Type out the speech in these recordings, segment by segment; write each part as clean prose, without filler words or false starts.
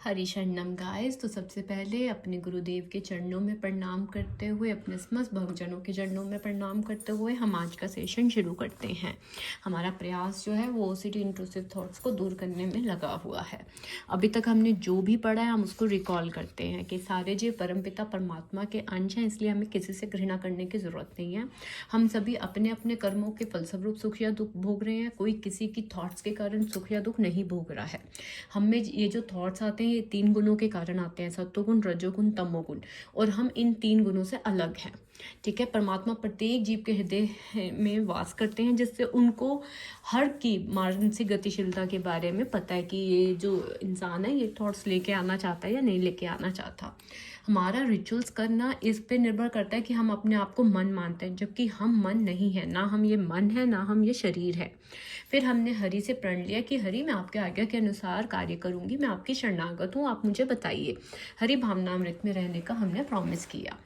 हरि शरणम गाइस। तो सबसे पहले अपने गुरुदेव के चरणों में प्रणाम करते हुए, अपने समस्त भक्तजनों के चरणों में प्रणाम करते हुए हम आज का सेशन शुरू करते हैं। हमारा प्रयास जो है वो ओसीडी इंट्रूसिव थॉट्स को दूर करने में लगा हुआ है। अभी तक हमने जो भी पढ़ा है हम उसको रिकॉल करते हैं कि सारे जीव परमपिता परमात्मा के अंश हैं, इसलिए हमें किसी से घृणा करने की ज़रूरत नहीं है। हम सभी अपने अपने कर्मों के फलस्वरूप सुख या दुख भोग रहे हैं। कोई किसी की थॉट्स के कारण सुख या दुख नहीं भोग रहा है। हमें ये जो थॉट्स आते हैं ये 3 गुणों के कारण आते हैं, सत्वगुण, रजोगुण, तमोगुण, और हम इन 3 गुणों से अलग हैं। ठीक है, परमात्मा प्रत्येक जीव के हृदय में वास करते हैं, जिससे उनको हर की मानसिक गतिशीलता के बारे में पता है कि ये जो इंसान है ये थॉट्स लेके आना चाहता है या नहीं लेके आना चाहता। हमारा रिचुअल्स करना इस पे निर्भर करता है कि हम अपने आप को मन मानते हैं, जबकि हम मन नहीं है, ना हम ये मन है ना हम ये शरीर है। फिर हमने हरि से प्रण लिया कि हरि मैं आपके आज्ञा के अनुसार कार्य करूंगी, मैं आपकी शरणागत हूँ, आप मुझे बताइए। हरि भावनामृत में रहने का हमने प्रॉमिस किया।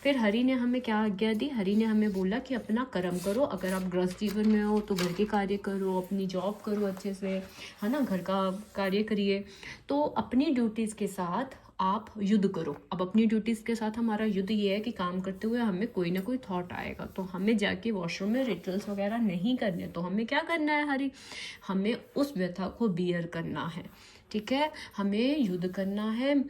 फिर हरि ने हमें क्या आज्ञा दी? हरि ने हमें बोला कि अपना कर्म करो। अगर आप गृहस्थ जीवन में हो तो घर के कार्य करो, अपनी जॉब करो अच्छे से, है ना, घर का कार्य करिए। तो अपनी ड्यूटीज़ के साथ आप युद्ध करो। अब अपनी ड्यूटीज़ के साथ हमारा युद्ध ये है कि काम करते हुए हमें कोई ना कोई थॉट आएगा, तो हमें जाके वॉशरूम में रिचुअल्स वगैरह नहीं करने। तो हमें क्या करना है हरि? हमें उस व्यथा को बियर करना है। ठीक है, हमें युद्ध करना है।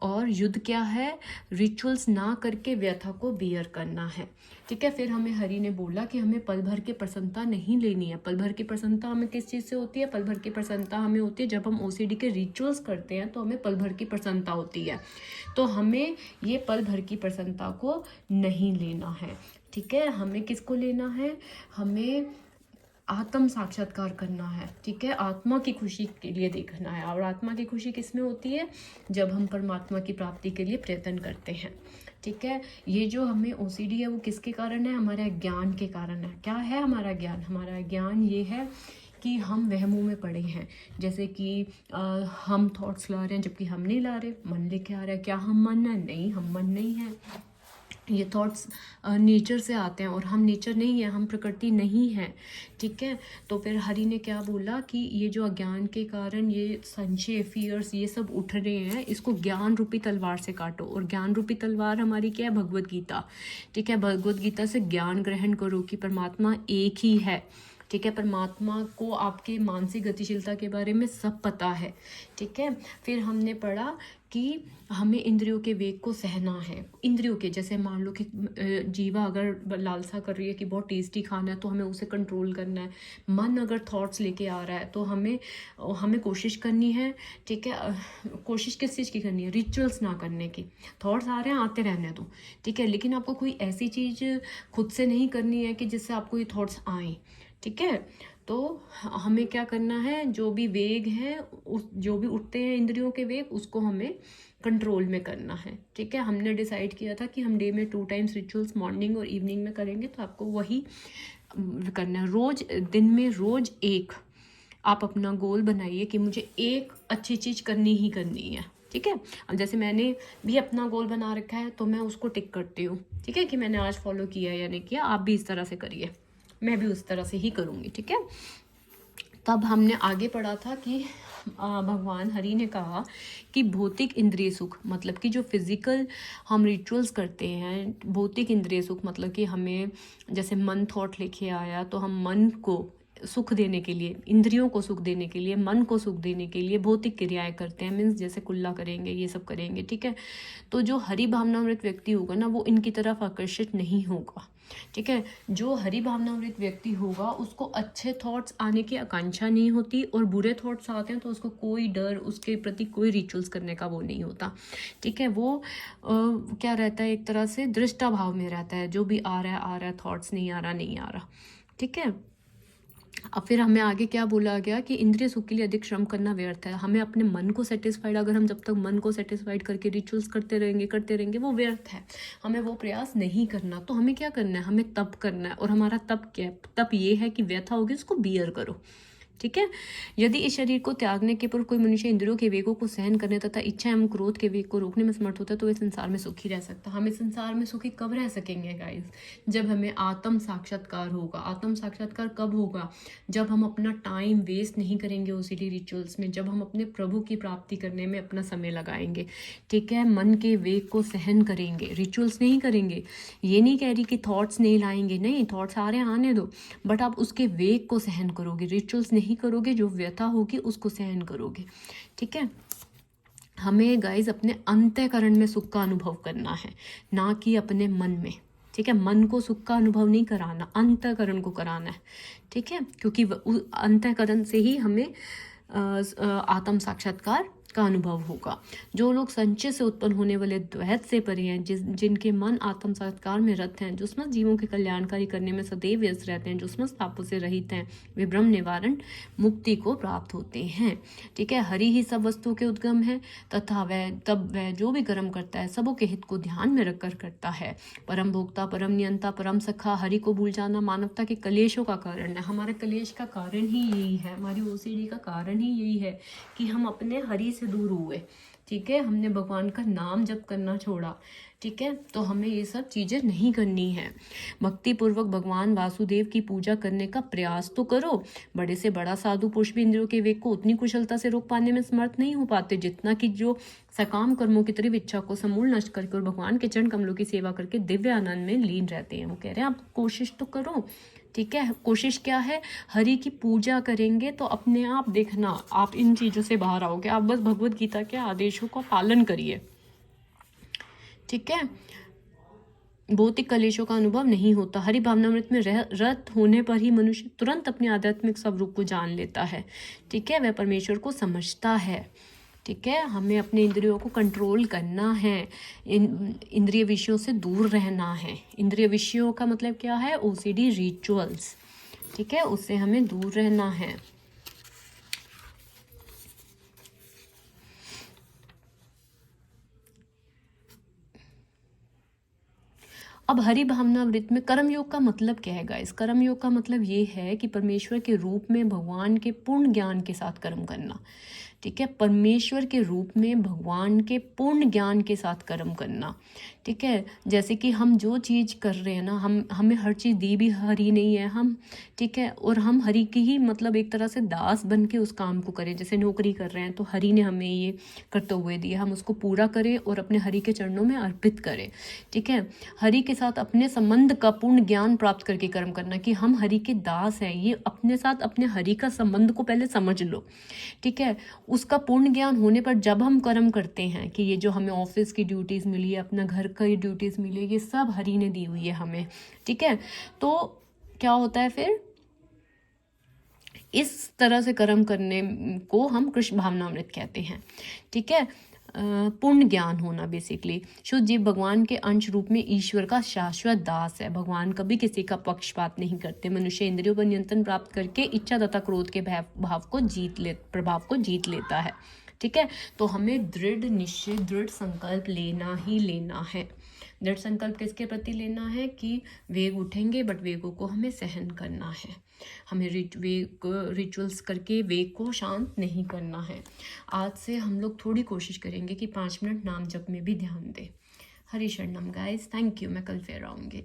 और युद्ध क्या है? रिचुअल्स ना करके व्यथा को बियर करना है। ठीक है, फिर हमें हरि ने बोला कि हमें पल भर की प्रसन्नता नहीं लेनी है। पल भर की प्रसन्नता हमें किस चीज़ से होती है? पल भर की प्रसन्नता हमें होती है जब हम ओसीडी के रिचुअल्स करते हैं, तो हमें पल भर की प्रसन्नता होती है। तो हमें ये पल भर की प्रसन्नता को नहीं लेना है। ठीक है, हमें किसको लेना है? हमें आत्म साक्षात्कार करना है। ठीक है, आत्मा की खुशी के लिए देखना है। और आत्मा की खुशी किस में होती है? जब हम परमात्मा की प्राप्ति के लिए प्रयत्न करते हैं। ठीक है, ये जो हमें ओसीडी है वो किसके कारण है? हमारे ज्ञान के कारण है। क्या है हमारा ज्ञान? हमारा ज्ञान ये है कि हम वहमों में पड़े हैं। जैसे कि हम थॉट्स ला रहे हैं जबकि हम नहीं ला रहे, मन लेके आ रहा है। क्या हम मन है? नहीं, हम मन नहीं है। ये थॉट्स नेचर से आते हैं और हम नेचर नहीं है, हम प्रकृति नहीं है। ठीक है, तो फिर हरि ने क्या बोला कि ये जो अज्ञान के कारण ये संशय, फियर्स, ये सब उठ रहे हैं, इसको ज्ञान रूपी तलवार से काटो। और ज्ञान रूपी तलवार हमारी क्या है? भगवत गीता। ठीक है, भगवत गीता से ज्ञान ग्रहण करो कि परमात्मा एक ही है। ठीक है, परमात्मा को आपके मानसिक गतिशीलता के बारे में सब पता है। ठीक है, फिर हमने पढ़ा कि हमें इंद्रियों के वेग को सहना है। इंद्रियों के, जैसे मान लो कि जीवा अगर लालसा कर रही है कि बहुत टेस्टी खाना है, तो हमें उसे कंट्रोल करना है। मन अगर थॉट्स लेके आ रहा है तो हमें कोशिश करनी है। ठीक है, कोशिश किस चीज़ की करनी है? रिचुअल्स ना करने की। थॉट्स आ रहे हैं, आते रहने दो। ठीक है, लेकिन आपको कोई ऐसी चीज़ खुद से नहीं करनी है कि जिससे आपको ये थॉट्स आएँ। ठीक है, तो हमें क्या करना है? जो भी वेग है, उस जो भी उठते हैं इंद्रियों के वेग, उसको हमें कंट्रोल में करना है। ठीक है, हमने डिसाइड किया था कि हम डे में 2 टाइम्स रिचुअल्स मॉर्निंग और इवनिंग में करेंगे, तो आपको वही करना है। रोज, दिन में रोज एक आप अपना गोल बनाइए कि मुझे एक अच्छी चीज़ करनी ही करनी है। ठीक है, अब जैसे मैंने भी अपना गोल बना रखा है तो मैं उसको टिक करती हूँ। ठीक है, कि मैंने आज फॉलो किया या नहीं किया। आप भी इस तरह से करिए, मैं भी उस तरह से ही करूँगी। ठीक है, तब हमने आगे पढ़ा था कि भगवान हरि ने कहा कि भौतिक इंद्रिय सुख, मतलब कि जो फिजिकल हम रिचुअल्स करते हैं, भौतिक इंद्रिय सुख मतलब कि हमें जैसे मन थॉट लेके आया तो हम मन को सुख देने के लिए, इंद्रियों को सुख देने के लिए, मन को सुख देने के लिए भौतिक क्रियाएं करते हैं। मीन्स जैसे कुल्ला करेंगे, ये सब करेंगे। ठीक है, तो जो हरि भावनामृत व्यक्ति होगा ना, वो इनकी तरफ आकर्षित नहीं होगा। ठीक है, जो हरि भावनामृत व्यक्ति होगा उसको अच्छे थॉट्स आने की आकांक्षा नहीं होती, और बुरे थॉट्स आते हैं तो उसको कोई डर, उसके प्रति कोई रिचुअल्स करने का वो नहीं होता। ठीक है, वो क्या रहता है? एक तरह से दृष्टा भाव में रहता है। जो भी आ रहा है, थॉट्स नहीं आ रहा, नहीं आ रहा। ठीक है, अब फिर हमें आगे क्या बोला गया कि इंद्रिय सुख के लिए अधिक श्रम करना व्यर्थ है। हमें अपने मन को सेटिस्फाइड, अगर हम जब तक मन को सेटिस्फाइड करके रिचुअल्स करते रहेंगे वो व्यर्थ है। हमें वो प्रयास नहीं करना। तो हमें क्या करना है? हमें तप करना है। और हमारा तप क्या है? तप ये है कि व्यथा होगी उसको बियर करो। ठीक है। यदि इस शरीर को त्यागने के पर कोई मनुष्य इंद्रियों के वेगों को सहन करने तथा इच्छा एवं क्रोध के वेग को रोकने में समर्थ होता है तो वे संसार में सुखी रह सकता। हम इस संसार में सुखी कब रह सकेंगे गाइस? जब हमें आत्म साक्षात्कार होगा। आत्म साक्षात्कार कब होगा? जब हम अपना टाइम वेस्ट नहीं करेंगे ओसीडी रिचुअल्स में, जब हम अपने प्रभु की प्राप्ति करने में अपना समय लगाएंगे, ठीक है। मन के वेग को सहन करेंगे, रिचुअल्स नहीं करेंगे। ये नहीं कह रही कि थॉट्स नहीं लाएंगे, नहीं, थॉट्स आ रहे हैं आने दो, बट आप उसके वेग को सहन करोगे। रिचुअल्स नहीं करोगे, जो व्यथा होगी उसको सहन करोगे, ठीक है। हमें गाइज अपने अंतःकरण में सुख का अनुभव करना है, ना कि अपने मन में, ठीक है। मन को सुख का अनुभव नहीं कराना, अंतःकरण को कराना है, ठीक है। क्योंकि अंतःकरण से ही हमें आत्म साक्षात्कार का अनुभव होगा। जो लोग संचय से उत्पन्न होने वाले द्वैत से परे हैं, जिनके मन आत्म साक्षात्कार में रत हैं, जो समस्त जीवों के कल्याणकारी करने में सदैव व्यस्त रहते हैं, जो समस्त पापों से रहित हैं, वे ब्रह्म निवारण मुक्ति को प्राप्त होते हैं, ठीक है। हरि ही सब वस्तुओं के उद्गम है तथा वह जो भी कर्म करता है सबों के हित को ध्यान में रखकर करता है। परम भोक्ता, परम नियंता, परम सखा, हरि को भूल जाना मानवता के कलेशों का कारण है। हमारे कलेश का कारण ही यही है, हमारी ओसीडी का कारण ही यही है कि हम अपने हरि से दूर हुए, ठीक है। हमने भगवान का नाम जप करना छोड़ा, ठीक है। तो हमें ये सब चीजें नहीं करनी है। भक्ति पूर्वक भगवान वासुदेव की पूजा करने का प्रयास तो करो। बड़े से बड़ा साधु पुरुष भी इंद्रियों के वेग को उतनी कुशलता से रोक पाने में समर्थ नहीं हो पाते जितना कि जो सकाम कर्मों की तरफ इच्छा को समूल नष्ट करके और भगवान के चरण कमलों की सेवा करके दिव्य आनंद में लीन रहते हैं। वो कह रहे हैं आप कोशिश तो करो, ठीक है। कोशिश क्या है? हरि की पूजा करेंगे तो अपने आप देखना आप इन चीज़ों से बाहर आओगे। आप बस भगवत गीता के आदेशों का पालन करिए, ठीक है। भौतिक कलेशों का अनुभव नहीं होता। हरि भावनामृत में रत होने पर ही मनुष्य तुरंत अपने आध्यात्मिक स्वरूप को जान लेता है, ठीक है। वह परमेश्वर को समझता है, ठीक है। हमें अपने इंद्रियों को कंट्रोल करना है, इंद्रिय विषयों से दूर रहना है। इंद्रिय विषयों का मतलब क्या है? ओसीडी रिचुअल्स, ठीक है, उससे हमें दूर रहना है। अब हरि भावनामृत में कर्म योग का मतलब क्या है गाइस? कर्म योग का मतलब ये है कि परमेश्वर के रूप में भगवान के पूर्ण ज्ञान के साथ कर्म करना, ठीक है। परमेश्वर के रूप में भगवान के पूर्ण ज्ञान के साथ कर्म करना, ठीक है। जैसे कि हम जो चीज़ कर रहे हैं ना, हमें हर चीज़ दी भी हरि नहीं है हम, ठीक है। और हम हरि की ही मतलब एक तरह से दास बन के उस काम को करें। जैसे नौकरी कर रहे हैं तो हरि ने हमें ये करते हुए दिया, हम उसको पूरा करें और अपने हरि के चरणों में अर्पित करें, ठीक है। हरि के साथ अपने संबंध का पूर्ण ज्ञान प्राप्त करके कर्म करना कि हम हरि के दास हैं, ये अपने साथ अपने हरि का संबंध को पहले समझ लो, ठीक है। उसका पूर्ण ज्ञान होने पर जब हम कर्म करते हैं कि ये जो हमें ऑफिस की ड्यूटीज़ मिली है, अपना घर का ही ड्यूटीज़ मिली है, ये सब हरि ने दी हुई है हमें, ठीक है। तो क्या होता है फिर? इस तरह से कर्म करने को हम कृष्ण भावनामृत कहते हैं, ठीक है। पूर्ण ज्ञान होना बेसिकली। शुद्ध जीव भगवान के अंश रूप में ईश्वर का शाश्वत दास है। भगवान कभी किसी का पक्षपात नहीं करते। मनुष्य इंद्रियों पर नियंत्रण प्राप्त करके इच्छा तथा क्रोध के प्रभाव को जीत लेता है, ठीक है। तो हमें दृढ़ निश्चय, दृढ़ संकल्प लेना ही लेना है। दृढ़ संकल्प किसके प्रति लेना है? कि वेग उठेंगे बट वेगों को हमें सहन करना है। हमें रिचुअल्स करके वेग को शांत नहीं करना है। आज से हम लोग थोड़ी कोशिश करेंगे कि 5 मिनट नाम जप में भी ध्यान दें। हरि शरणम गाइस, थैंक यू। मैं कल फिर आऊँगी।